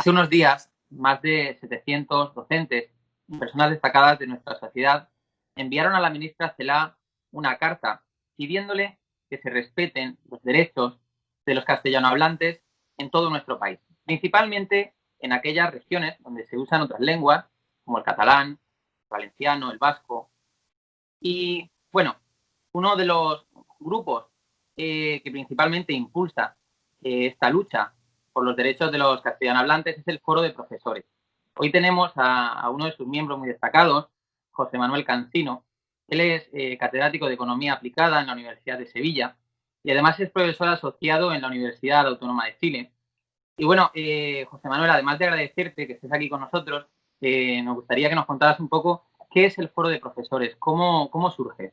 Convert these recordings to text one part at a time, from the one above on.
Hace unos días, más de 700 docentes y personas destacadas de nuestra sociedad enviaron a la ministra Celaá una carta pidiéndole que se respeten los derechos de los castellanohablantes en todo nuestro país, principalmente en aquellas regiones donde se usan otras lenguas, como el catalán, el valenciano, el vasco. Y bueno, uno de los grupos que principalmente impulsa esta lucha por los derechos de los castellanohablantes es el Foro de Profesores. Hoy tenemos a uno de sus miembros muy destacados, José Manuel Cancino. Él es catedrático de Economía Aplicada en la Universidad de Sevilla y además es profesor asociado en la Universidad Autónoma de Chile. Y bueno, José Manuel, además de agradecerte que estés aquí con nosotros, nos gustaría que nos contaras un poco qué es el Foro de Profesores, cómo surge.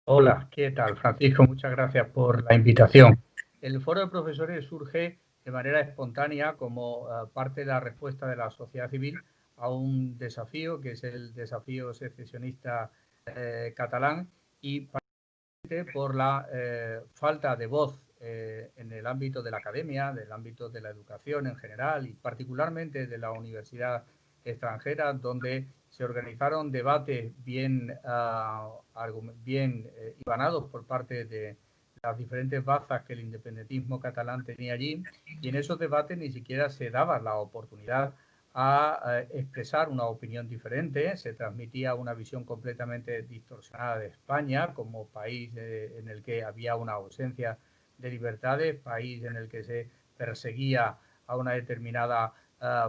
Hola, ¿qué tal, Francisco? Muchas gracias por la invitación. El Foro de Profesores surge de manera espontánea como parte de la respuesta de la sociedad civil a un desafío, que es el desafío secesionista catalán, y por la falta de voz en el ámbito de la academia, del ámbito de la educación en general y particularmente de la universidad extranjera, donde se organizaron debates bien hilvanados por parte de las diferentes bazas que el independentismo catalán tenía allí, y en esos debates ni siquiera se daba la oportunidad a expresar una opinión diferente, se transmitía una visión completamente distorsionada de España como país en el que había una ausencia de libertades, país en el que se perseguía a una determinada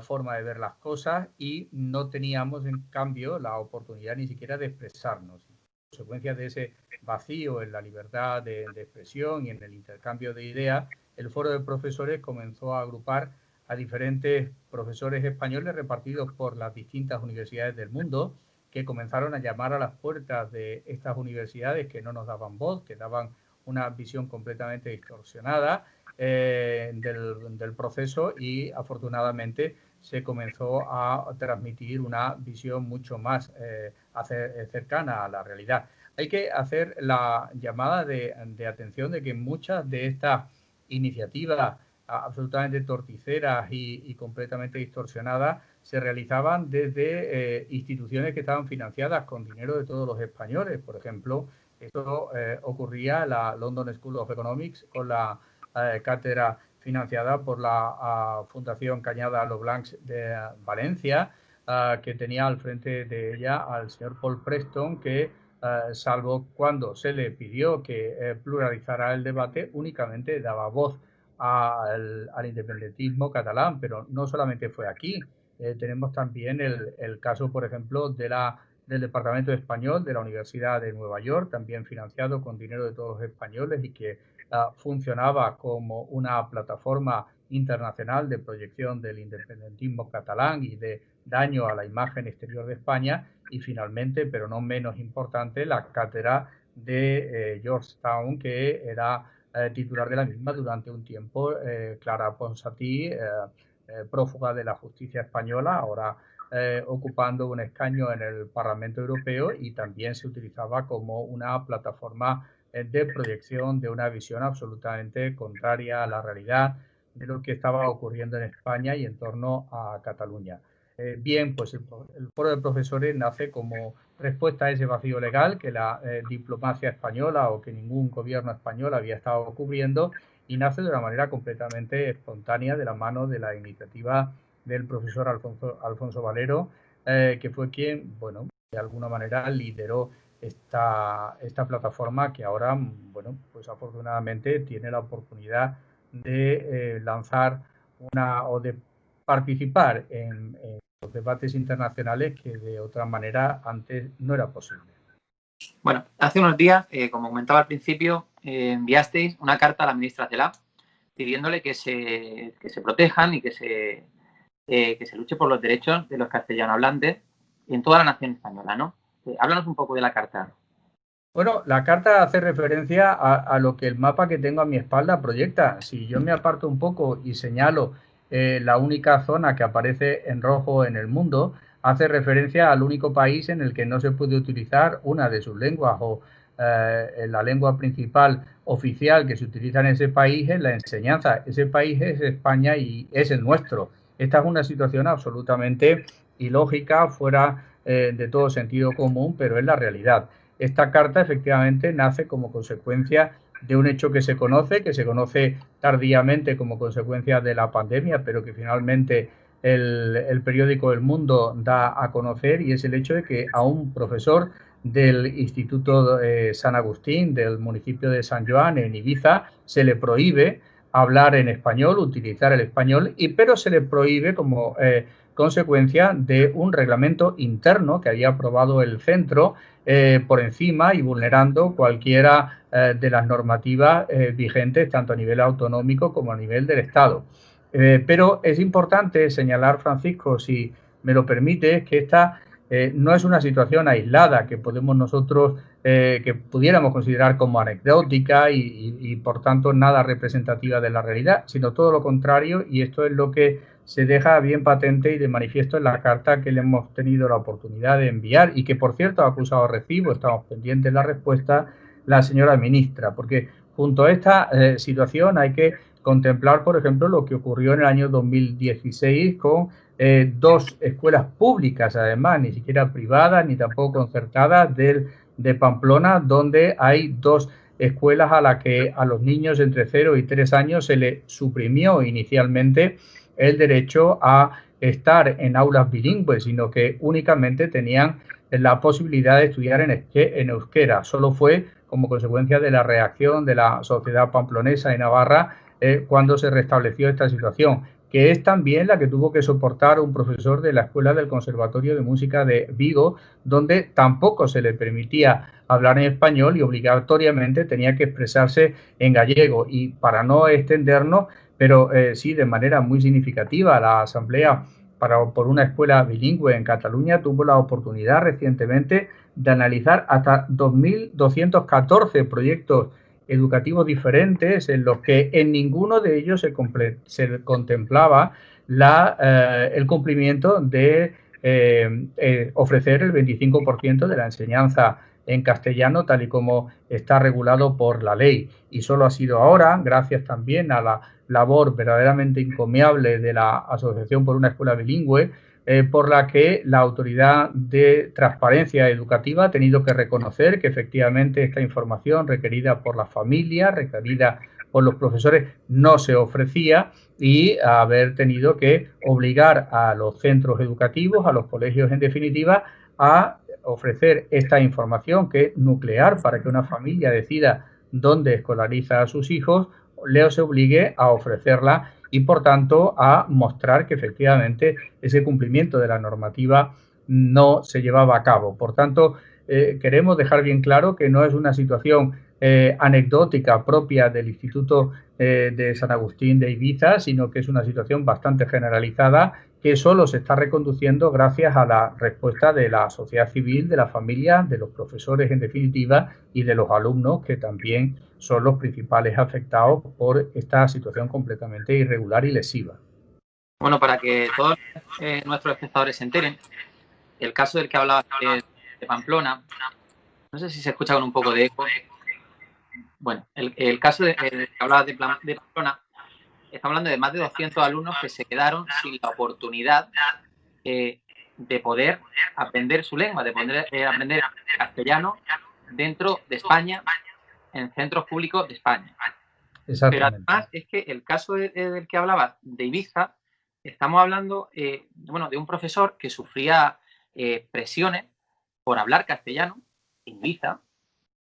forma de ver las cosas, y no teníamos en cambio la oportunidad ni siquiera de expresarnos. En consecuencia de ese vacío en la libertad de expresión y en el intercambio de ideas, el Foro de Profesores comenzó a agrupar a diferentes profesores españoles repartidos por las distintas universidades del mundo, que comenzaron a llamar a las puertas de estas universidades que no nos daban voz, que daban una visión completamente distorsionada del proceso, y afortunadamente se comenzó a transmitir una visión mucho más cercana a la realidad. Hay que hacer la llamada de atención de que muchas de estas iniciativas absolutamente torticeras y completamente distorsionadas se realizaban desde instituciones que estaban financiadas con dinero de todos los españoles. Por ejemplo, esto ocurría en la London School of Economics con la cátedra financiada por la Fundación Cañada Lo Blancs de Valencia, que tenía al frente de ella al señor Paul Preston, que salvo cuando se le pidió que pluralizara el debate, únicamente daba voz al independentismo catalán. Pero no solamente fue aquí, tenemos también el caso, por ejemplo, del Departamento Español de la Universidad de Nueva York, también financiado con dinero de todos los españoles y que funcionaba como una plataforma internacional de proyección del independentismo catalán y de daño a la imagen exterior de España. Y finalmente, pero no menos importante, la cátedra de Georgetown, que era titular de la misma durante un tiempo, Clara Ponsatí, prófuga de la justicia española, ahora ocupando un escaño en el Parlamento Europeo, y también se utilizaba como una plataforma de proyección de una visión absolutamente contraria a la realidad de lo que estaba ocurriendo en España y en torno a Cataluña. Bien, pues el Foro de Profesores nace como respuesta a ese vacío legal que la diplomacia española o que ningún gobierno español había estado cubriendo, y nace de una manera completamente espontánea de la mano de la iniciativa del profesor Alfonso Valero, que fue quien, bueno, de alguna manera lideró esta plataforma, que ahora, bueno, pues afortunadamente tiene la oportunidad de lanzar o de participar en los debates internacionales que de otra manera antes no era posible. Bueno, hace unos días, como comentaba al principio, enviasteis una carta a la ministra Celaá pidiéndole que se protejan y que se luche por los derechos de los castellanohablantes en toda la nación española, ¿no? Háblanos un poco de la carta. Bueno, la carta hace referencia a lo que el mapa que tengo a mi espalda proyecta. Si yo me aparto un poco y señalo la única zona que aparece en rojo en el mundo, hace referencia al único país en el que no se puede utilizar una de sus lenguas, o la lengua principal oficial que se utiliza en ese país es la enseñanza. Ese país es España y es el nuestro. Esta es una situación absolutamente ilógica, fuera de todo sentido común, pero es la realidad. Esta carta efectivamente nace como consecuencia de un hecho que se conoce tardíamente como consecuencia de la pandemia, pero que finalmente el periódico El Mundo da a conocer, y es el hecho de que a un profesor del Instituto San Agustín del municipio de San Joan en Ibiza se le prohíbe hablar en español, utilizar el español, pero se le prohíbe como consecuencia de un reglamento interno que había aprobado el centro por encima y vulnerando cualquiera de las normativas vigentes tanto a nivel autonómico como a nivel del Estado. Pero es importante señalar, Francisco, si me lo permite, que esta no es una situación aislada que podemos nosotros, que pudiéramos considerar como anecdótica y por tanto nada representativa de la realidad, sino todo lo contrario, y esto es lo que se deja bien patente y de manifiesto en la carta que le hemos tenido la oportunidad de enviar y que, por cierto, ha acusado recibo, estamos pendientes de la respuesta, la señora ministra, porque junto a esta situación hay que contemplar, por ejemplo, lo que ocurrió en el año 2016 con dos escuelas públicas, además, ni siquiera privadas ni tampoco concertadas de Pamplona, donde hay dos escuelas a las que a los niños entre 0 y 3 años se les suprimió inicialmente el derecho a estar en aulas bilingües, sino que únicamente tenían la posibilidad de estudiar en euskera. Solo fue como consecuencia de la reacción de la sociedad pamplonesa y navarra cuando se restableció esta situación, que es también la que tuvo que soportar un profesor de la Escuela del Conservatorio de Música de Vigo, donde tampoco se le permitía hablar en español y obligatoriamente tenía que expresarse en gallego. Y para no extendernos, pero sí de manera muy significativa, la Asamblea por una escuela bilingüe en Cataluña tuvo la oportunidad recientemente de analizar hasta 2.214 proyectos educativos diferentes en los que en ninguno de ellos se contemplaba el cumplimiento de ofrecer el 25% de la enseñanza en castellano tal y como está regulado por la ley. Y solo ha sido ahora, gracias también a la labor verdaderamente encomiable de la Asociación por una Escuela Bilingüe, por la que la Autoridad de Transparencia Educativa ha tenido que reconocer que efectivamente esta información requerida por las familias, requerida por los profesores, no se ofrecía, y haber tenido que obligar a los centros educativos, a los colegios en definitiva, a ofrecer esta información que es nuclear para que una familia decida dónde escolariza a sus hijos, se obligue a ofrecerla y, por tanto, a mostrar que efectivamente ese cumplimiento de la normativa no se llevaba a cabo. Por tanto, queremos dejar bien claro que no es una situación anecdótica propia del Instituto de San Agustín de Ibiza, sino que es una situación bastante generalizada que solo se está reconduciendo gracias a la respuesta de la sociedad civil, de la familia, de los profesores en definitiva y de los alumnos, que también son los principales afectados por esta situación completamente irregular y lesiva. Bueno, para que todos nuestros espectadores se enteren, el caso del que hablaba de Pamplona, no sé si se escucha con un poco de eco. Bueno, el caso del que hablaba de Pamplona, estamos hablando de más de 200 alumnos que se quedaron sin la oportunidad de poder aprender su lengua, de poder aprender castellano dentro de España, en centros públicos de España. Pero además es que el caso del que hablaba de Ibiza, estamos hablando de un profesor que sufría presiones por hablar castellano en Ibiza.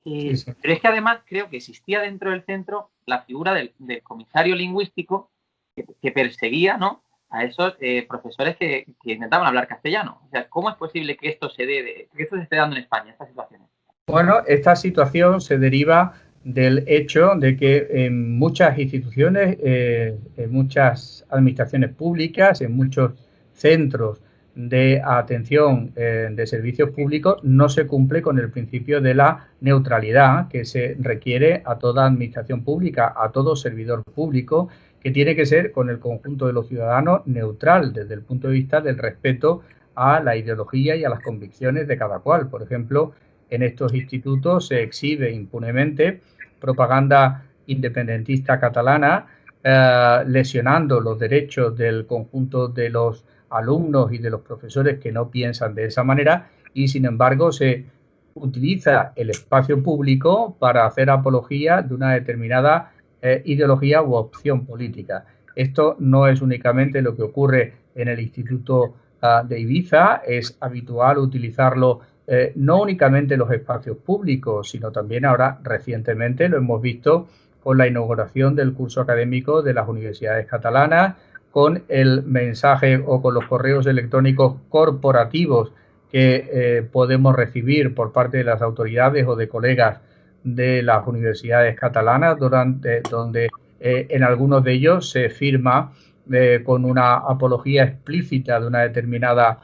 Sí. Pero es que además creo que existía dentro del centro la figura del comisario lingüístico que perseguía, ¿no?, a esos profesores que intentaban hablar castellano. O sea, ¿cómo es posible que esto que esto se esté dando en España, estas situaciones? Bueno, esta situación se deriva del hecho de que en muchas instituciones, en muchas administraciones públicas, en muchos centros de atención de servicios públicos, no se cumple con el principio de la neutralidad que se requiere a toda administración pública, a todo servidor público, que tiene que ser con el conjunto de los ciudadanos neutral desde el punto de vista del respeto a la ideología y a las convicciones de cada cual. Por ejemplo, en estos institutos se exhibe impunemente propaganda independentista catalana lesionando los derechos del conjunto de los alumnos y de los profesores que no piensan de esa manera, y sin embargo se utiliza el espacio público para hacer apología de una determinada ideología u opción política. Esto no es únicamente lo que ocurre en el Instituto de Ibiza, es habitual utilizarlo no únicamente en los espacios públicos, sino también ahora recientemente lo hemos visto con la inauguración del curso académico de las universidades catalanas, con el mensaje o con los correos electrónicos corporativos que podemos recibir por parte de las autoridades o de colegas de las universidades catalanas, donde en algunos de ellos se firma con una apología explícita de una determinada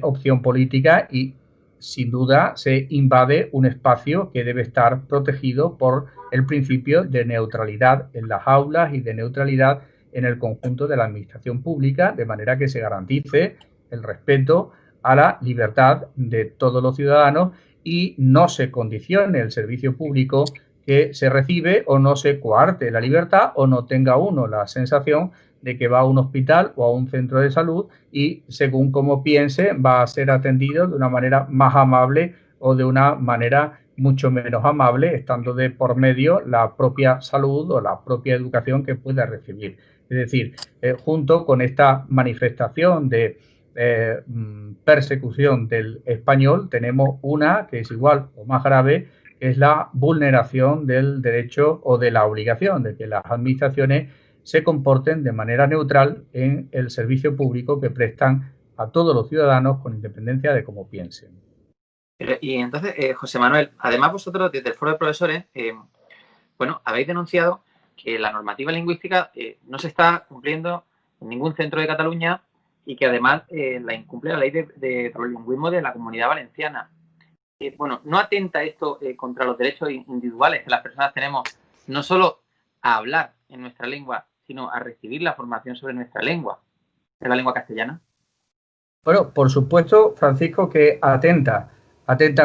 opción política y sin duda se invade un espacio que debe estar protegido por el principio de neutralidad en las aulas y de neutralidad en el conjunto de la administración pública, de manera que se garantice el respeto a la libertad de todos los ciudadanos y no se condicione el servicio público que se recibe o no se coarte la libertad o no tenga uno la sensación de que va a un hospital o a un centro de salud y según como piense va a ser atendido de una manera más amable o de una manera mucho menos amable, estando de por medio la propia salud o la propia educación que pueda recibir. Es decir, junto con esta manifestación de persecución del español, tenemos una que es igual o más grave, que es la vulneración del derecho o de la obligación de que las administraciones se comporten de manera neutral en el servicio público que prestan a todos los ciudadanos con independencia de cómo piensen. Y entonces, José Manuel, además vosotros desde el Foro de Profesores, bueno, habéis denunciado que la normativa lingüística no se está cumpliendo en ningún centro de Cataluña y que además la incumple la ley de plurilingüismo de la Comunidad Valenciana. Bueno, ¿no atenta esto contra los derechos individuales que las personas tenemos, no solo a hablar en nuestra lengua, sino a recibir la formación sobre nuestra lengua, de la lengua castellana? Bueno, por supuesto, Francisco, que atenta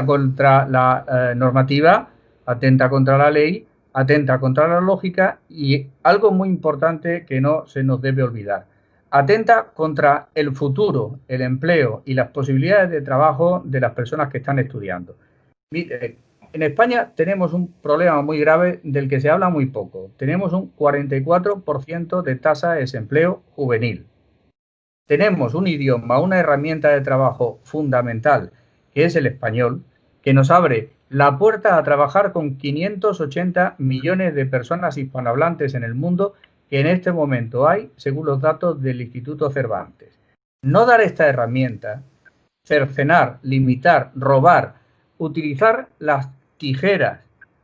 contra la normativa, atenta contra la ley, atenta contra la lógica y algo muy importante que no se nos debe olvidar. Atenta contra el futuro, el empleo y las posibilidades de trabajo de las personas que están estudiando. En España tenemos un problema muy grave del que se habla muy poco. Tenemos un 44% de tasa de desempleo juvenil. Tenemos un idioma, una herramienta de trabajo fundamental, que es el español, que nos abre la puerta a trabajar con 580 millones de personas hispanohablantes en el mundo, que en este momento hay, según los datos del Instituto Cervantes. No dar esta herramienta, cercenar, limitar, robar, utilizar las tijeras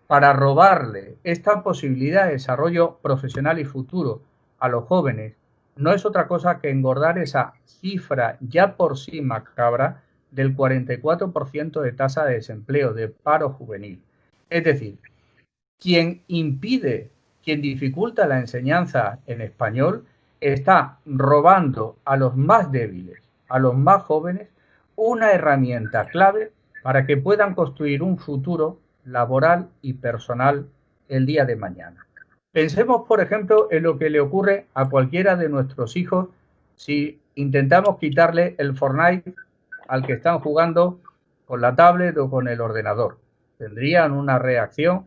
para robarle esta posibilidad de desarrollo profesional y futuro a los jóvenes, no es otra cosa que engordar esa cifra ya por sí macabra del 44% de tasa de desempleo, de paro juvenil. Es decir, quien impide, quien dificulta la enseñanza en español, está robando a los más débiles, a los más jóvenes, una herramienta clave para que puedan construir un futuro laboral y personal el día de mañana. Pensemos, por ejemplo, en lo que le ocurre a cualquiera de nuestros hijos si intentamos quitarle el Fortnite al que están jugando con la tablet o con el ordenador. Tendrían una reacción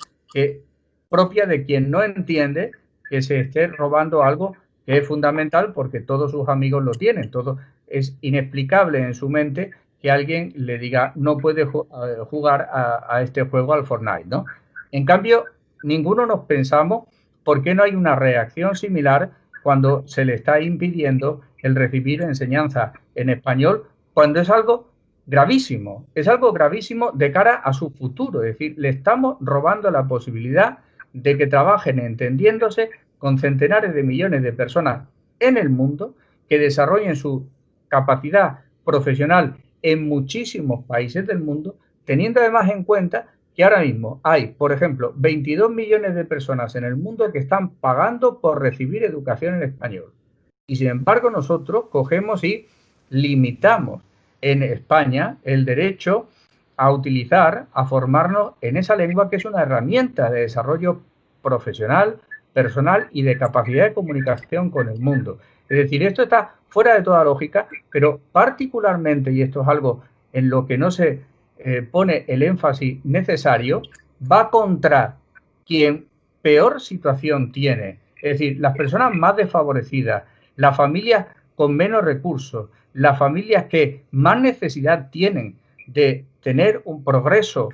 propia de quien no entiende que se esté robando algo que es fundamental porque todos sus amigos lo tienen. Todo es inexplicable en su mente que alguien le diga no puede jugar a este juego, al Fortnite, ¿no? En cambio, ninguno nos pensamos por qué no hay una reacción similar cuando se le está impidiendo el recibir enseñanza en español, cuando es algo gravísimo de cara a su futuro. Es decir, le estamos robando la posibilidad de que trabajen entendiéndose con centenares de millones de personas en el mundo, que desarrollen su capacidad profesional en muchísimos países del mundo, teniendo además en cuenta que ahora mismo hay, por ejemplo, 22 millones de personas en el mundo que están pagando por recibir educación en español. Y sin embargo nosotros cogemos y limitamos en España el derecho a utilizar, a formarnos en esa lengua que es una herramienta de desarrollo profesional, personal y de capacidad de comunicación con el mundo. Es decir, esto está fuera de toda lógica, pero particularmente, y esto es algo en lo que no se pone el énfasis necesario, va contra quien peor situación tiene. Es decir, las personas más desfavorecidas, las familias con menos recursos, las familias que más necesidad tienen de tener un progreso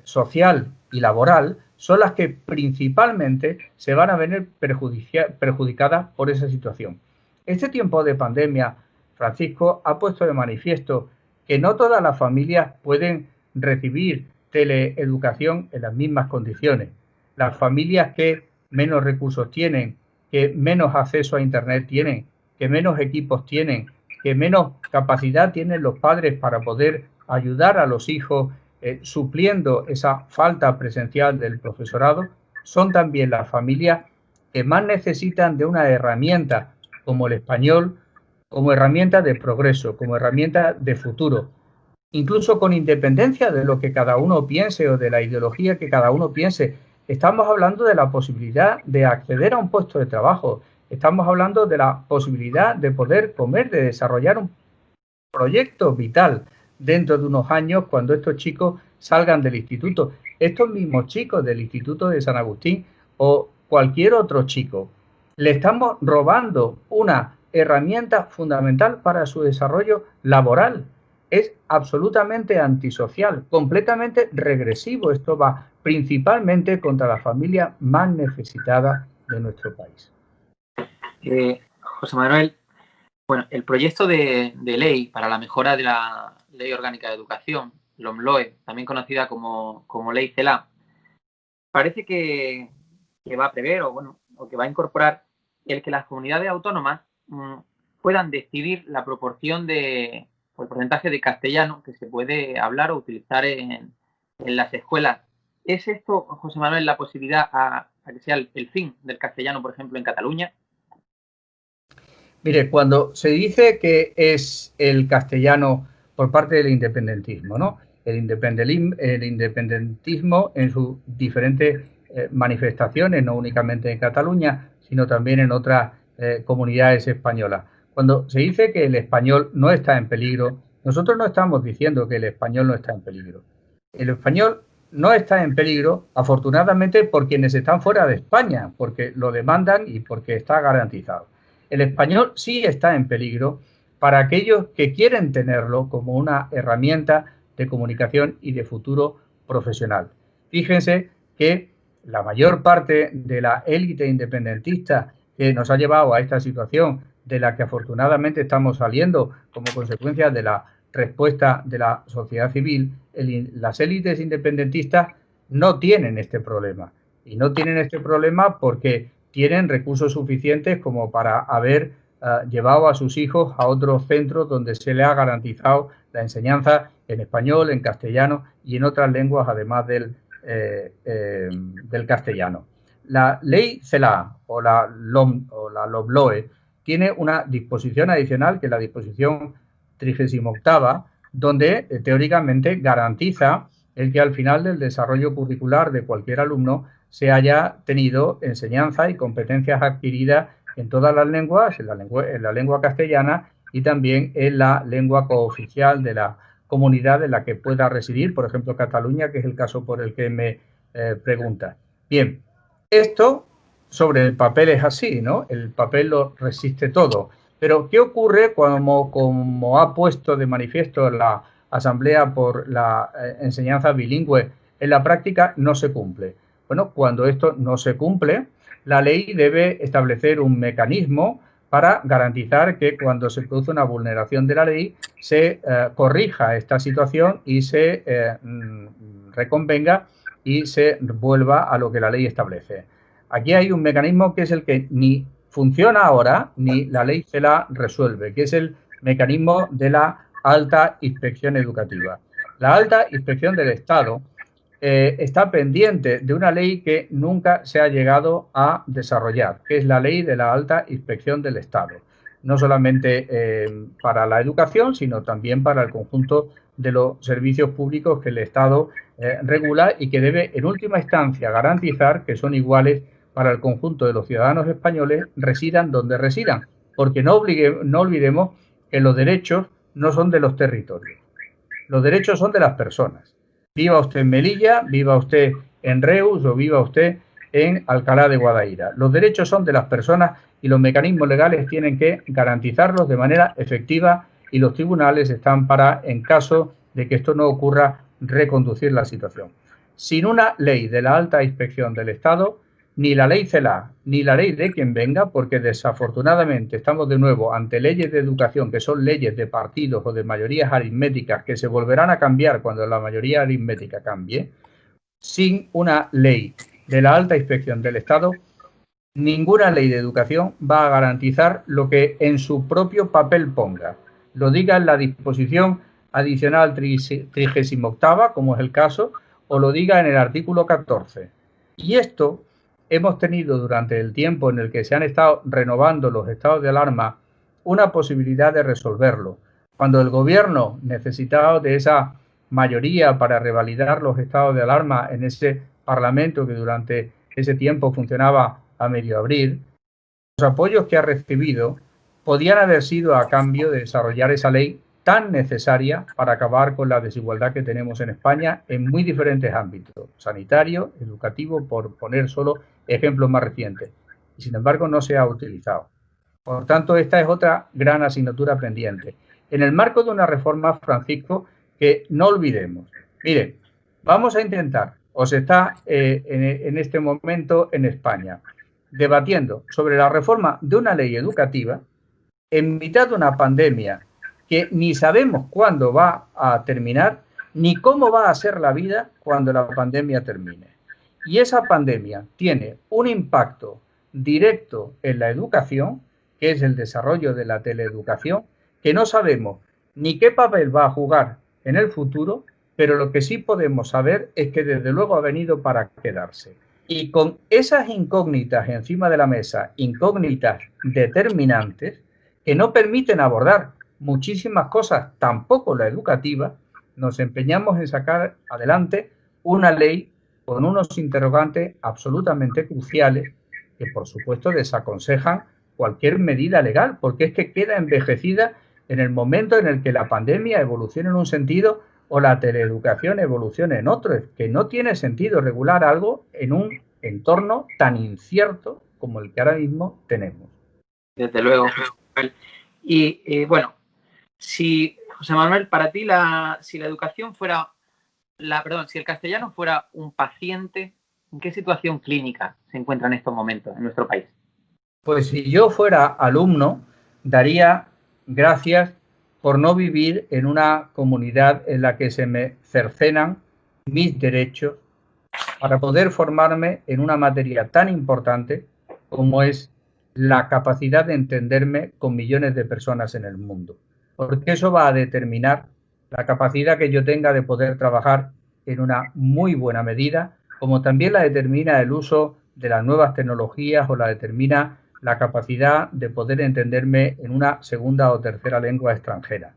social y laboral, son las que principalmente se van a ver perjudicadas por esa situación. Este tiempo de pandemia, Francisco, ha puesto de manifiesto que no todas las familias pueden recibir teleeducación en las mismas condiciones. Las familias que menos recursos tienen, que menos acceso a Internet tienen, que menos equipos tienen, que menos capacidad tienen los padres para poder ayudar a los hijos supliendo esa falta presencial del profesorado, son también las familias que más necesitan de una herramienta como el español, como herramienta de progreso, como herramienta de futuro, incluso con independencia de lo que cada uno piense o de la ideología que cada uno piense. Estamos hablando de la posibilidad de acceder a un puesto de trabajo, estamos hablando de la posibilidad de poder comer, de desarrollar un proyecto vital dentro de unos años cuando estos chicos salgan del instituto. Estos mismos chicos del Instituto de San Agustín o cualquier otro chico, le estamos robando una herramienta fundamental para su desarrollo laboral. Es absolutamente antisocial, completamente regresivo. Esto va principalmente contra la familia más necesitada de nuestro país. José Manuel, bueno, el proyecto de ley para la mejora de la Ley Orgánica de Educación, LOMLOE, también conocida como Ley CELA, parece que va a prever o que va a incorporar el que las comunidades autónomas puedan decidir la proporción o el porcentaje de castellano que se puede hablar o utilizar en las escuelas. ¿Es esto, José Manuel, la posibilidad a que sea el fin del castellano, por ejemplo, en Cataluña? Mire, cuando se dice que es el castellano por parte del independentismo, ¿no? El independentismo en sus diferentes manifestaciones, no únicamente en Cataluña, sino también en otras comunidades españolas. Cuando se dice que el español no está en peligro, nosotros no estamos diciendo que el español no está en peligro. El español no está en peligro, afortunadamente, por quienes están fuera de España, porque lo demandan y porque está garantizado. El español sí está en peligro para aquellos que quieren tenerlo como una herramienta de comunicación y de futuro profesional. Fíjense que la mayor parte de la élite independentista que nos ha llevado a esta situación, de la que afortunadamente estamos saliendo como consecuencia de la respuesta de la sociedad civil, las élites independentistas no tienen este problema. Y no tienen este problema porque tienen recursos suficientes como para haber llevado a sus hijos a otros centros donde se les ha garantizado la enseñanza en español, en castellano y en otras lenguas además del castellano. La ley CELA o la LOMLOE tiene una disposición adicional que es la disposición 38ª, donde teóricamente garantiza el que al final del desarrollo curricular de cualquier alumno se haya tenido enseñanza y competencias adquiridas en todas las lenguas, en la lengua castellana y también en la lengua cooficial de la comunidad en la que pueda residir, por ejemplo Cataluña, que es el caso por el que me pregunta. Bien, esto sobre el papel es así, ¿no? El papel lo resiste todo. Pero ¿qué ocurre como ha puesto de manifiesto la Asamblea por la enseñanza bilingüe? En la práctica no se cumple. Bueno, cuando esto no se cumple, la ley debe establecer un mecanismo para garantizar que cuando se produce una vulneración de la ley se corrija esta situación y se reconvenga y se vuelva a lo que la ley establece. Aquí hay un mecanismo que es el que ni funciona ahora ni la ley se la resuelve, que es el mecanismo de la alta inspección educativa. La alta inspección del Estado está pendiente de una ley que nunca se ha llegado a desarrollar, que es la ley de la alta inspección del Estado. No solamente para la educación, sino también para el conjunto de los servicios públicos que el Estado regula y que debe, en última instancia, garantizar que son iguales para el conjunto de los ciudadanos españoles, residan donde residan, porque no olvidemos que los derechos no son de los territorios, los derechos son de las personas. Viva usted en Melilla, viva usted en Reus o viva usted en Alcalá de Guadaira. Los derechos son de las personas y los mecanismos legales tienen que garantizarlos de manera efectiva y los tribunales están para, en caso de que esto no ocurra, reconducir la situación. Sin una ley de la alta inspección del Estado, ni la ley CELA, ni la ley de quien venga, porque desafortunadamente estamos de nuevo ante leyes de educación que son leyes de partidos o de mayorías aritméticas que se volverán a cambiar cuando la mayoría aritmética cambie. Sin una ley de la alta inspección del Estado, ninguna ley de educación va a garantizar lo que en su propio papel ponga. Lo diga en la disposición adicional 38ª, como es el caso, o lo diga en el artículo 14. Y esto hemos tenido durante el tiempo en el que se han estado renovando los estados de alarma una posibilidad de resolverlo. Cuando el gobierno necesitaba de esa mayoría para revalidar los estados de alarma en ese parlamento que durante ese tiempo funcionaba a medio abril, los apoyos que ha recibido podían haber sido a cambio de desarrollar esa ley tan necesaria para acabar con la desigualdad que tenemos en España en muy diferentes ámbitos, sanitario, educativo, por poner solo ejemplos más recientes. Y sin embargo no se ha utilizado. Por tanto, esta es otra gran asignatura pendiente. En el marco de una reforma, Francisco, que no olvidemos. Miren, vamos a intentar, o se está en este momento en España, debatiendo sobre la reforma de una ley educativa en mitad de una pandemia que ni sabemos cuándo va a terminar, ni cómo va a ser la vida cuando la pandemia termine. Y esa pandemia tiene un impacto directo en la educación, que es el desarrollo de la teleeducación, que no sabemos ni qué papel va a jugar en el futuro, pero lo que sí podemos saber es que desde luego ha venido para quedarse. Y con esas incógnitas encima de la mesa, incógnitas determinantes, que no permiten abordar muchísimas cosas, tampoco la educativa, nos empeñamos en sacar adelante una ley con unos interrogantes absolutamente cruciales que, por supuesto, desaconsejan cualquier medida legal, porque es que queda envejecida en el momento en el que la pandemia evoluciona en un sentido o la teleeducación evoluciona en otro. Es que no tiene sentido regular algo en un entorno tan incierto como el que ahora mismo tenemos. Desde luego. Y bueno, si, José Manuel, para ti, si la educación fuera, si el castellano fuera un paciente, ¿en qué situación clínica se encuentra en estos momentos en nuestro país? Pues si yo fuera alumno, daría gracias por no vivir en una comunidad en la que se me cercenan mis derechos para poder formarme en una materia tan importante como es la capacidad de entenderme con millones de personas en el mundo. Porque eso va a determinar la capacidad que yo tenga de poder trabajar en una muy buena medida, como también la determina el uso de las nuevas tecnologías o la determina la capacidad de poder entenderme en una segunda o tercera lengua extranjera.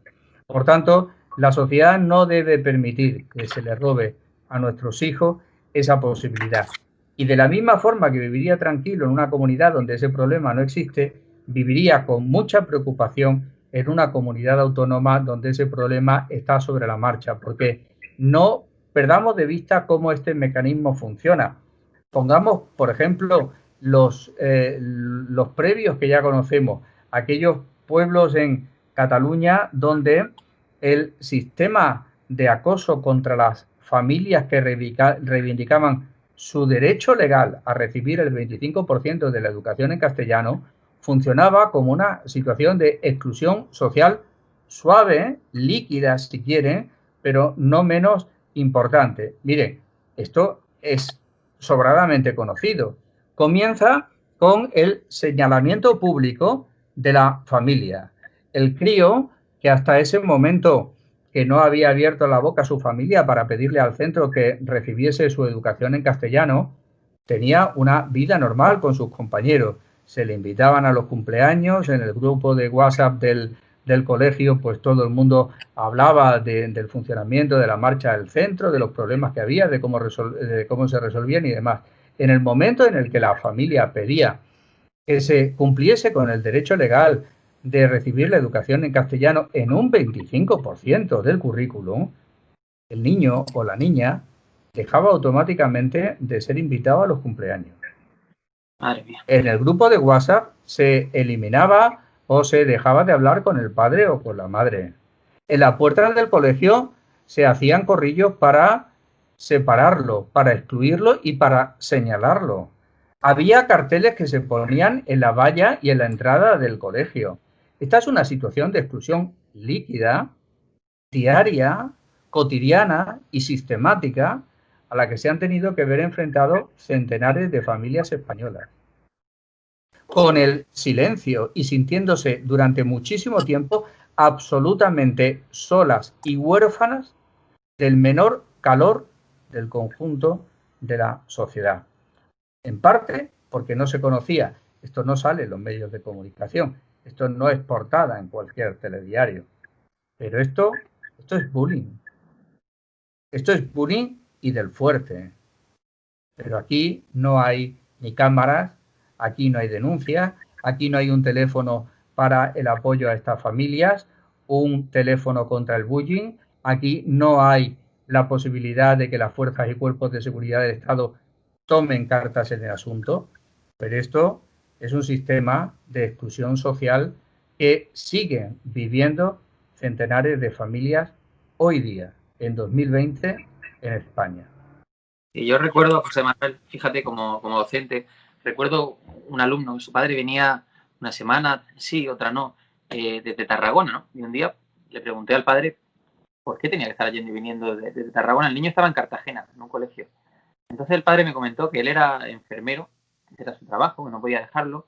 Por tanto, la sociedad no debe permitir que se le robe a nuestros hijos esa posibilidad. Y de la misma forma que viviría tranquilo en una comunidad donde ese problema no existe, viviría con mucha preocupación en una comunidad autónoma donde ese problema está sobre la marcha, porque no perdamos de vista cómo este mecanismo funciona. Pongamos, por ejemplo, los previos que ya conocemos, aquellos pueblos en Cataluña donde el sistema de acoso contra las familias que reivindicaban su derecho legal a recibir el 25% de la educación en castellano funcionaba como una situación de exclusión social suave, líquida si quieren, pero no menos importante. Mire, esto es sobradamente conocido. Comienza con el señalamiento público de la familia. El crío que hasta ese momento que no había abierto la boca a su familia para pedirle al centro que recibiese su educación en castellano, tenía una vida normal con sus compañeros. Se le invitaban a los cumpleaños, en el grupo de WhatsApp del colegio, pues todo el mundo hablaba del funcionamiento de la marcha del centro, de los problemas que había, de cómo se resolvían y demás. en el momento en el que la familia pedía que se cumpliese con el derecho legal de recibir la educación en castellano en un 25% del currículum, el niño o la niña dejaba automáticamente de ser invitado a los cumpleaños. Madre mía. En el grupo de WhatsApp se eliminaba o se dejaba de hablar con el padre o con la madre. En la puerta del colegio se hacían corrillos para separarlo, para excluirlo y para señalarlo. Había carteles que se ponían en la valla y en la entrada del colegio. Esta es una situación de exclusión líquida, diaria, cotidiana y sistemática a la que se han tenido que ver enfrentados centenares de familias españolas. Con el silencio y sintiéndose durante muchísimo tiempo absolutamente solas y huérfanas del menor calor del conjunto de la sociedad. En parte porque no se conocía, esto no sale en los medios de comunicación, esto no es portada en cualquier telediario, pero esto es bullying. Esto es bullying y del fuerte. Pero aquí no hay ni cámaras, aquí no hay denuncias, aquí no hay un teléfono para el apoyo a estas familias, un teléfono contra el bullying, aquí no hay la posibilidad de que las fuerzas y cuerpos de seguridad del Estado tomen cartas en el asunto, pero esto es un sistema de exclusión social que siguen viviendo centenares de familias hoy día, en 2020, en España. Y yo recuerdo, José Manuel, fíjate, como docente, recuerdo un alumno, su padre venía una semana, sí, otra no, desde Tarragona, ¿no? Y un día le pregunté al padre por qué tenía que estar yendo y viniendo desde Tarragona. El niño estaba en Cartagena, en un colegio. Entonces el padre me comentó que él era enfermero, que era su trabajo, que no podía dejarlo,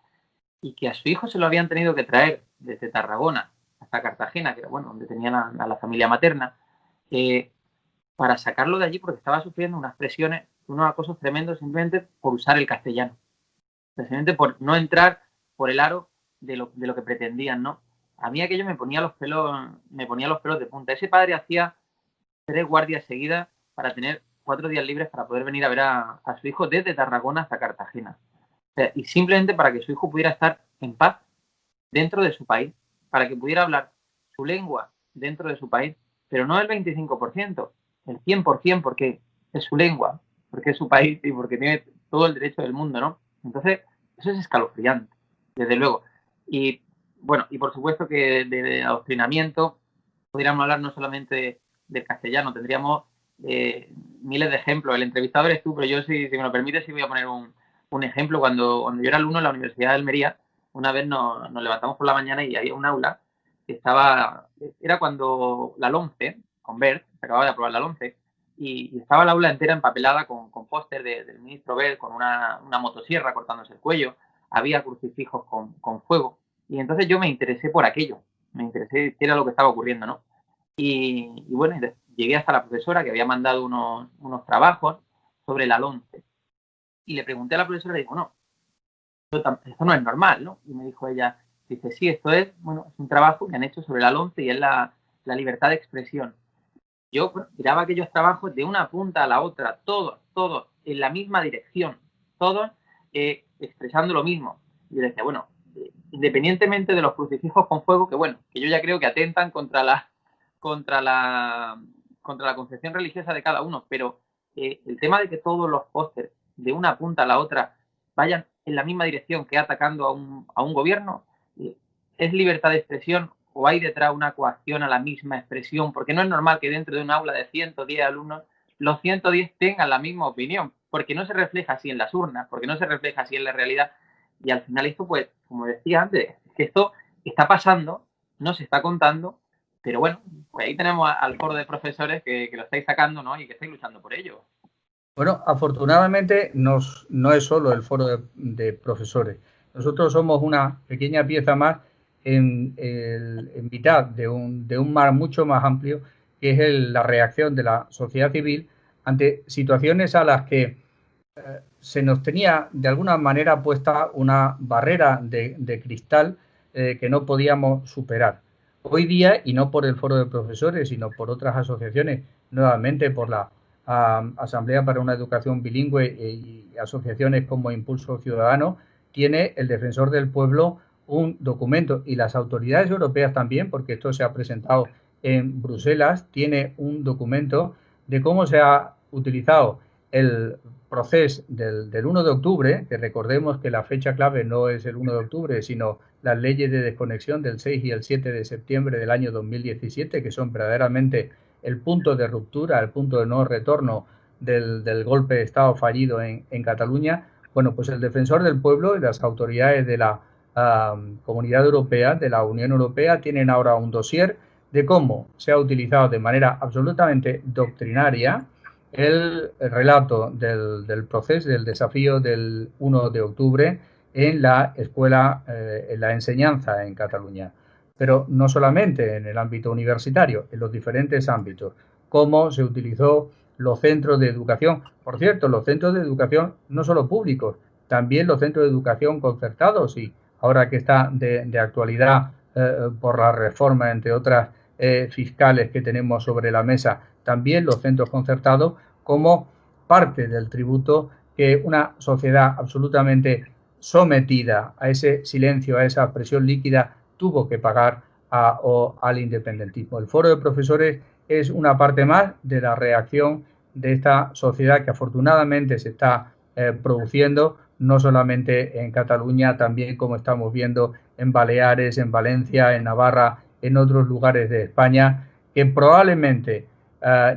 y que a su hijo se lo habían tenido que traer desde Tarragona hasta Cartagena, que era, bueno, donde tenían a la familia materna, para sacarlo de allí porque estaba sufriendo unas presiones, unos acosos tremendos simplemente por usar el castellano. Simplemente por no entrar por el aro de lo que pretendían, ¿no? A mí aquello me ponía los pelos de punta. Ese padre hacía 3 guardias seguidas para tener 4 días libres para poder venir a ver a su hijo desde Tarragona hasta Cartagena. O sea, y simplemente para que su hijo pudiera estar en paz dentro de su país, para que pudiera hablar su lengua dentro de su país, pero no el 25%, el 100%, porque es su lengua, porque es su país y porque tiene todo el derecho del mundo, ¿no? Entonces, eso es escalofriante, desde luego. Y bueno, y por supuesto que de adoctrinamiento podríamos hablar no solamente del castellano, tendríamos miles de ejemplos. El entrevistador eres tú, pero yo, si me lo permites, sí voy a poner un ejemplo. Cuando yo era alumno en la Universidad de Almería, una vez nos levantamos por la mañana y había un aula que era cuando la LOMCE, con Wert, se acababa de aprobar la LOMCE, y estaba el aula entera empapelada con póster del ministro Wert, con una motosierra cortándose el cuello, había crucifijos con fuego, y entonces yo me interesé por aquello, me interesé qué era lo que estaba ocurriendo, ¿no? Y bueno, llegué hasta la profesora que había mandado unos trabajos sobre la LOMCE, y le pregunté a la profesora y digo, no, esto no es normal, ¿no? Y me dijo ella, dice, sí, esto es, bueno, es un trabajo que han hecho sobre la LOMCE y es la libertad de expresión. Yo miraba aquellos trabajos de una punta a la otra, todos en la misma dirección, todos expresando lo mismo. Y yo decía, bueno, independientemente de los crucifijos con fuego, que bueno, que yo ya creo que atentan contra la concepción religiosa de cada uno, pero el tema de que todos los pósters de una punta a la otra vayan en la misma dirección que atacando a un gobierno, ¿es libertad de expresión o hay detrás una coacción a la misma expresión? Porque no es normal que dentro de un aula de 110 alumnos, los 110 tengan la misma opinión, porque no se refleja así en las urnas, porque no se refleja así en la realidad. Y al final esto, pues, como decía antes, es que esto está pasando, no se está contando, pero bueno, pues ahí tenemos al foro de profesores que lo estáis sacando, ¿no? Y que estáis luchando por ello. Bueno, afortunadamente no es solo el foro de profesores. Nosotros somos una pequeña pieza más en mitad de un mar mucho más amplio, que es la reacción de la sociedad civil ante situaciones a las que se nos tenía de alguna manera puesta una barrera de cristal que no podíamos superar. Hoy día, y no por el foro de profesores, sino por otras asociaciones, nuevamente por la Asamblea para una Educación Bilingüe y asociaciones como Impulso Ciudadano, tiene el Defensor del Pueblo un documento, y las autoridades europeas también, porque esto se ha presentado en Bruselas, tiene un documento de cómo se ha utilizado el proceso del 1 de octubre, que recordemos que la fecha clave no es el 1 de octubre, sino las leyes de desconexión del 6 y el 7 de septiembre del año 2017, que son verdaderamente el punto de ruptura, el punto de no retorno del golpe de Estado fallido en Cataluña. Bueno, pues el Defensor del Pueblo y las autoridades de la Comunidad Europea, de la Unión Europea, tienen ahora un dossier de cómo se ha utilizado de manera absolutamente doctrinaria el relato del proceso, del desafío del 1 de octubre en la escuela, en la enseñanza en Cataluña. Pero no solamente en el ámbito universitario, en los diferentes ámbitos. Cómo se utilizó los centros de educación. Por cierto, los centros de educación no solo públicos, también los centros de educación concertados, y ahora que está de actualidad por la reforma, entre otras fiscales que tenemos sobre la mesa, también los centros concertados, como parte del tributo que una sociedad absolutamente sometida a ese silencio, a esa presión líquida, tuvo que pagar al independentismo. El foro de profesores es una parte más de la reacción de esta sociedad que afortunadamente se está produciendo, no solamente en Cataluña, también como estamos viendo en Baleares, en Valencia, en Navarra, en otros lugares de España, que probablemente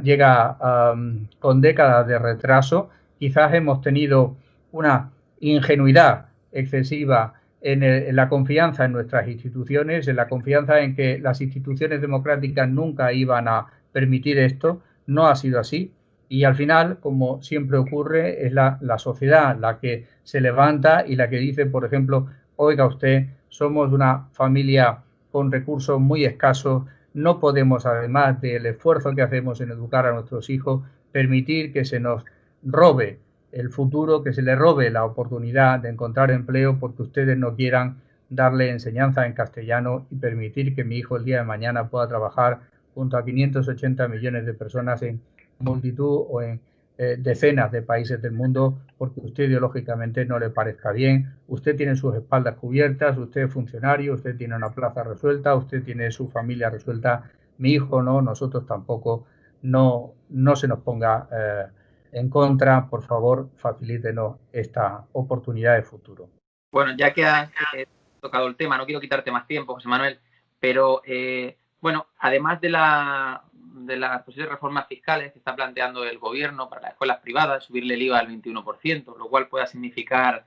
llega con décadas de retraso. Quizás hemos tenido una ingenuidad excesiva en la confianza en nuestras instituciones, en la confianza en que las instituciones democráticas nunca iban a permitir esto. No ha sido así, y al final, como siempre ocurre, es la sociedad la que se levanta y la que dice, por ejemplo, oiga usted, somos una familia con recursos muy escasos, no podemos, además del esfuerzo que hacemos en educar a nuestros hijos, permitir que se nos robe el futuro, que se le robe la oportunidad de encontrar empleo porque ustedes no quieran darle enseñanza en castellano y permitir que mi hijo el día de mañana pueda trabajar junto a 580 millones de personas en multitud o en decenas de países del mundo, porque usted ideológicamente no le parezca bien. Usted tiene sus espaldas cubiertas, usted es funcionario, usted tiene una plaza resuelta, usted tiene su familia resuelta. Mi hijo no, nosotros tampoco. No se nos ponga en contra, por favor, facilítenos esta oportunidad de futuro. Bueno, ya que has tocado el tema, no quiero quitarte más tiempo, José Manuel, pero bueno, además de las posibles reformas fiscales que está planteando el gobierno para las escuelas privadas, subirle el IVA al 21%, lo cual pueda significar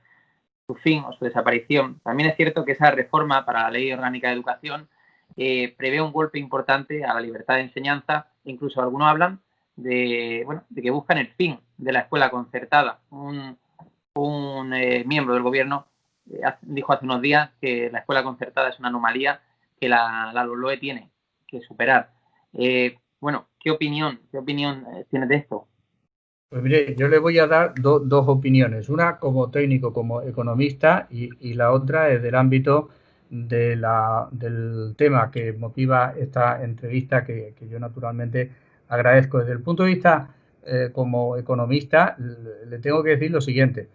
su fin o su desaparición, también es cierto que esa reforma para la Ley Orgánica de Educación prevé un golpe importante a la libertad de enseñanza. Incluso algunos hablan de que buscan el fin de la escuela concertada. Un miembro del gobierno dijo hace unos días que la escuela concertada es una anomalía que la LOE tiene que superar. Bueno, ¿qué opinión tienes de esto? Pues mire, yo le voy a dar dos opiniones, una como técnico, como economista, y la otra es del ámbito del tema que motiva esta entrevista, que yo naturalmente agradezco. Desde el punto de vista como economista, le tengo que decir lo siguiente.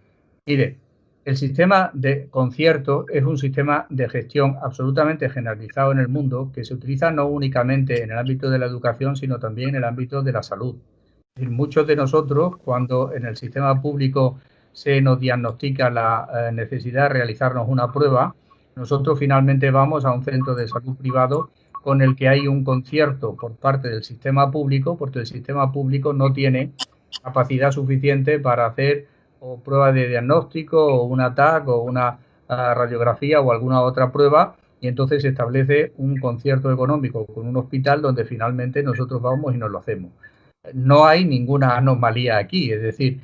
Mire, el sistema de concierto es un sistema de gestión absolutamente generalizado en el mundo, que se utiliza no únicamente en el ámbito de la educación, sino también en el ámbito de la salud. Muchos de nosotros, cuando en el sistema público se nos diagnostica la necesidad de realizarnos una prueba, nosotros finalmente vamos a un centro de salud privado con el que hay un concierto por parte del sistema público, porque el sistema público no tiene capacidad suficiente para hacer o prueba de diagnóstico o un TAC o una radiografía o alguna otra prueba, y entonces se establece un concierto económico con un hospital donde finalmente nosotros vamos y nos lo hacemos. No hay ninguna anomalía aquí, es decir,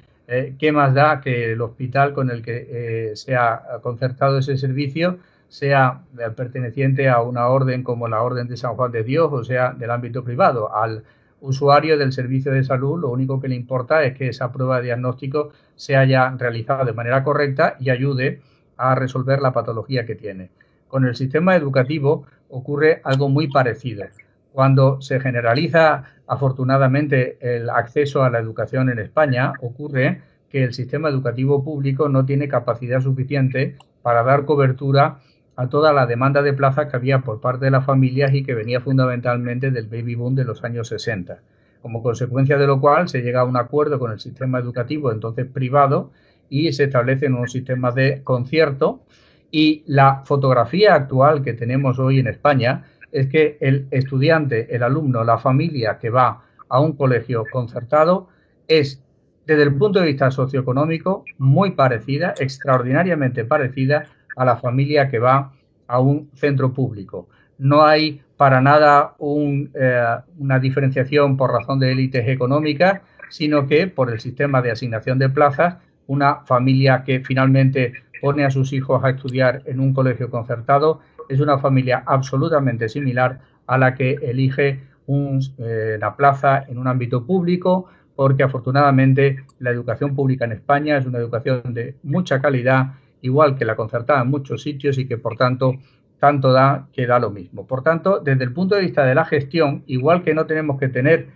¿qué más da que el hospital con el que se ha concertado ese servicio sea perteneciente a una orden como la Orden de San Juan de Dios, o sea, del ámbito privado? Al usuario del servicio de salud lo único que le importa es que esa prueba de diagnóstico se haya realizado de manera correcta y ayude a resolver la patología que tiene. Con el sistema educativo ocurre algo muy parecido. Cuando se generaliza, afortunadamente, el acceso a la educación en España, ocurre que el sistema educativo público no tiene capacidad suficiente para dar cobertura a toda la demanda de plazas que había por parte de las familias y que venía fundamentalmente del baby boom de los años 60. Como consecuencia de lo cual se llega a un acuerdo con el sistema educativo entonces privado y se establecen unos sistemas de concierto, y la fotografía actual que tenemos hoy en España es que el estudiante, el alumno, la familia que va a un colegio concertado es, desde el punto de vista socioeconómico, muy parecida, extraordinariamente parecida a la familia que va a un centro público. No hay para nada una diferenciación por razón de élites económicas, sino que por el sistema de asignación de plazas, una familia que finalmente pone a sus hijos a estudiar en un colegio concertado es una familia absolutamente similar a la que elige una plaza en un ámbito público, porque afortunadamente la educación pública en España es una educación de mucha calidad, igual que la concertada en muchos sitios, y que por tanto da que da lo mismo. Por tanto, desde el punto de vista de la gestión, igual que no tenemos que tener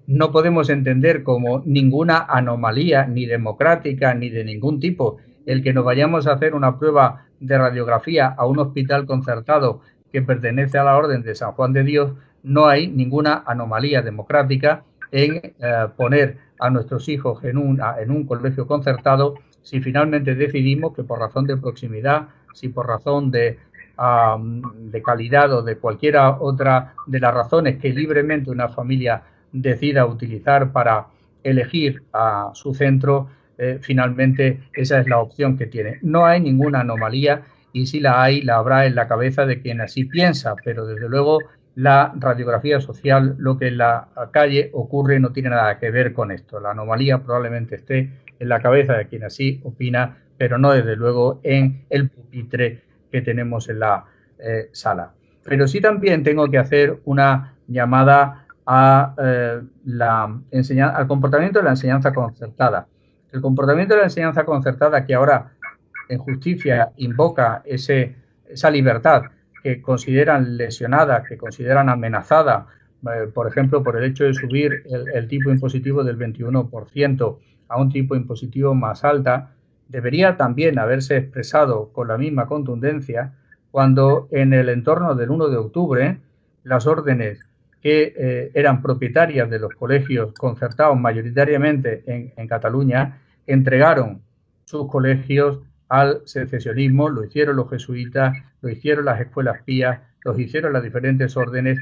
no podemos entender como ninguna anomalía ni democrática ni de ningún tipo el que nos vayamos a hacer una prueba de radiografía a un hospital concertado que pertenece a la Orden de San Juan de Dios. No hay ninguna anomalía democrática en poner a nuestros hijos en un colegio concertado si finalmente decidimos que por razón de proximidad, si por razón de calidad o de cualquiera otra de las razones que libremente una familia decida utilizar para elegir a su centro, finalmente esa es la opción que tiene. No hay ninguna anomalía, y si la hay, la habrá en la cabeza de quien así piensa, pero desde luego la radiografía social, lo que en la calle ocurre, no tiene nada que ver con esto. La anomalía probablemente esté en la cabeza de quien así opina, pero no desde luego en el pupitre que tenemos en la sala. Pero sí también tengo que hacer una llamada al comportamiento de la enseñanza concertada. El comportamiento de la enseñanza concertada, que ahora en justicia invoca esa libertad que consideran lesionada, que consideran amenazada, por ejemplo, por el hecho de subir el tipo impositivo del 21% a un tipo impositivo más alta, debería también haberse expresado con la misma contundencia cuando en el entorno del 1 de octubre las órdenes que eran propietarias de los colegios concertados mayoritariamente en Cataluña entregaron sus colegios al secesionismo. Lo hicieron los jesuitas, lo hicieron las escuelas pías, lo hicieron las diferentes órdenes,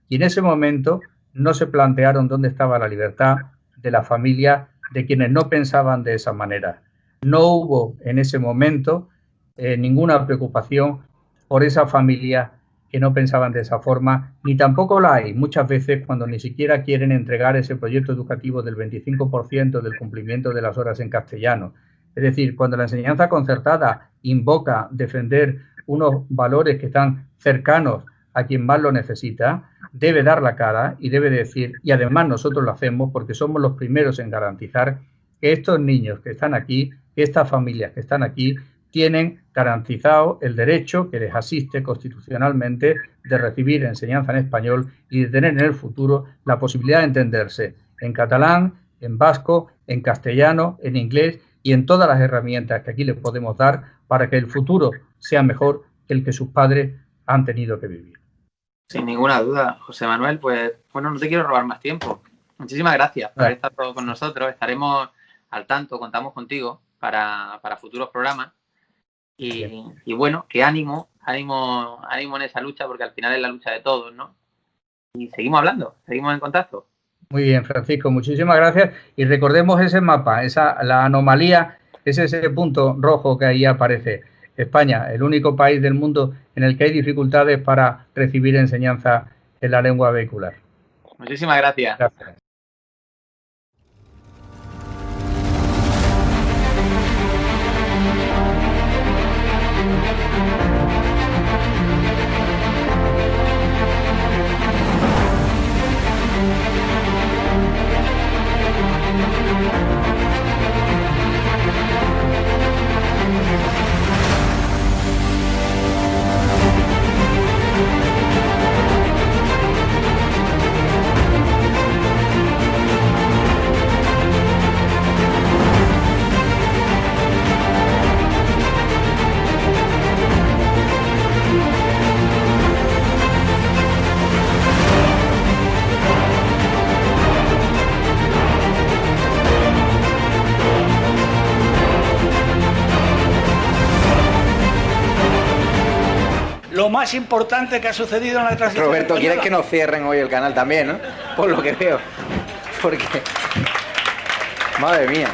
y en ese momento no se plantearon dónde estaba la libertad de la familia de quienes no pensaban de esa manera. No hubo en ese momento ninguna preocupación por esa familia que no pensaban de esa forma, ni tampoco la hay muchas veces cuando ni siquiera quieren entregar ese proyecto educativo del 25% del cumplimiento de las horas en castellano. Es decir, cuando la enseñanza concertada invoca defender unos valores que están cercanos a quien más lo necesita, debe dar la cara y debe decir, y además nosotros lo hacemos porque somos los primeros en garantizar que estos niños que están aquí, que estas familias que están aquí, tienen garantizado el derecho que les asiste constitucionalmente de recibir enseñanza en español y de tener en el futuro la posibilidad de entenderse en catalán, en vasco, en castellano, en inglés y en todas las herramientas que aquí les podemos dar para que el futuro sea mejor que el que sus padres han tenido que vivir. Sin ninguna duda, José Manuel. Pues bueno, no te quiero robar más tiempo. Muchísimas gracias por estar con nosotros. Estaremos al tanto, contamos contigo para futuros programas. Y bueno, que ánimo en esa lucha, porque al final es la lucha de todos, ¿no? Y seguimos hablando, seguimos en contacto. Muy bien, Francisco, muchísimas gracias. Y recordemos ese mapa, la anomalía, es ese punto rojo que ahí aparece. España, el único país del mundo en el que hay dificultades para recibir enseñanza en la lengua vehicular. Muchísimas gracias. Gracias. lo más importante que ha sucedido en la transición. Roberto, ¿quieres que nos cierren hoy el canal también, no? Por lo que veo. Porque... Madre mía.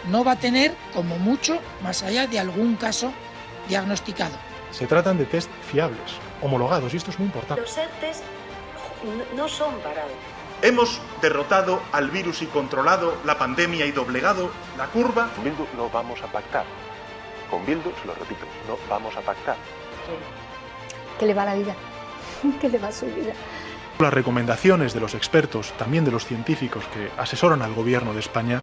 No va a tener, como mucho, más allá de algún caso diagnosticado. Se tratan de test fiables, homologados, y esto es muy importante. Los test no son baratos. Hemos derrotado al virus y controlado la pandemia y doblegado la curva. Con Bildu no vamos a pactar. Con Bildu, se lo repito, no vamos a pactar. ¿Qué le va la vida? ¿Qué le va su vida? Las recomendaciones de los expertos, también de los científicos que asesoran al gobierno de España,